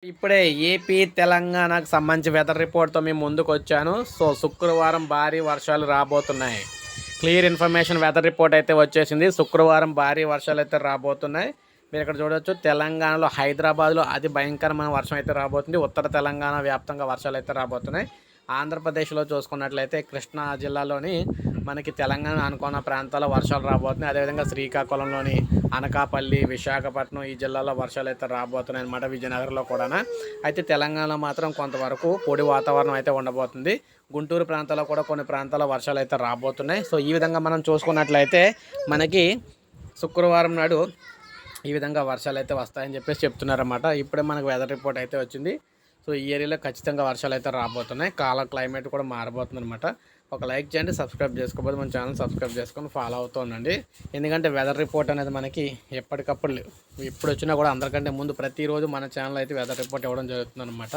ఇప్పుడే ఏపీ తెలంగాణకు సంబంధించి వెదర్ రిపోర్ట్తో మేము ముందుకు వచ్చాను. సో శుక్రవారం భారీ వర్షాలు రాబోతున్నాయి. క్లియర్ ఇన్ఫర్మేషన్ వెదర్ రిపోర్ట్ అయితే వచ్చేసింది. శుక్రవారం భారీ వర్షాలు అయితే రాబోతున్నాయి. మీరు ఇక్కడ చూడొచ్చు, తెలంగాణలో హైదరాబాద్లో అతి భయంకరమైన వర్షం అయితే రాబోతుంది. ఉత్తర తెలంగాణ వ్యాప్తంగా వర్షాలు అయితే రాబోతున్నాయి. ఆంధ్రప్రదేశ్లో చూసుకున్నట్లయితే కృష్ణా జిల్లాలోని మనకి తెలంగాణ అనుకున్న ప్రాంతాల్లో వర్షాలు రాబోతున్నాయి. అదేవిధంగా శ్రీకాకుళంలోని అనకాపల్లి, విశాఖపట్నం ఈ జిల్లాలో వర్షాలు అయితే రాబోతున్నాయి అన్నమాట. విజయనగరంలో కూడా. అయితే తెలంగాణలో మాత్రం కొంతవరకు పొడి వాతావరణం అయితే ఉండబోతుంది. గుంటూరు ప్రాంతాల్లో కూడా కొన్ని ప్రాంతాల్లో వర్షాలు అయితే రాబోతున్నాయి. సో ఈ విధంగా మనం చూసుకున్నట్లయితే మనకి శుక్రవారం నాడు ఈ విధంగా వర్షాలు అయితే వస్తాయని చెప్పేసి చెప్తున్నారన్నమాట. ఇప్పుడే మనకు వెదర్ రిపోర్ట్ అయితే వచ్చింది. సో ఈ ఏరియాలో ఖచ్చితంగా వర్షాలు అయితే రాబోతున్నాయి. క్లైమేట్ కూడా మారబోతుంది అనమాట. ఒక లైక్ చేయండి, సబ్స్క్రైబ్ చేసుకోకపోతే మన ఛానల్ సబ్స్క్రైబ్ చేసుకొని ఫాలో అవుతూ ఉండండి. ఎందుకంటే వెదర్ రిపోర్ట్ అనేది మనకి ఎప్పటికప్పుడు ఎప్పుడు వచ్చినా కూడా అందరికంటే ముందు ప్రతిరోజు మన ఛానల్ అయితే వెదర్ రిపోర్ట్ ఇవ్వడం జరుగుతుంది అనమాట.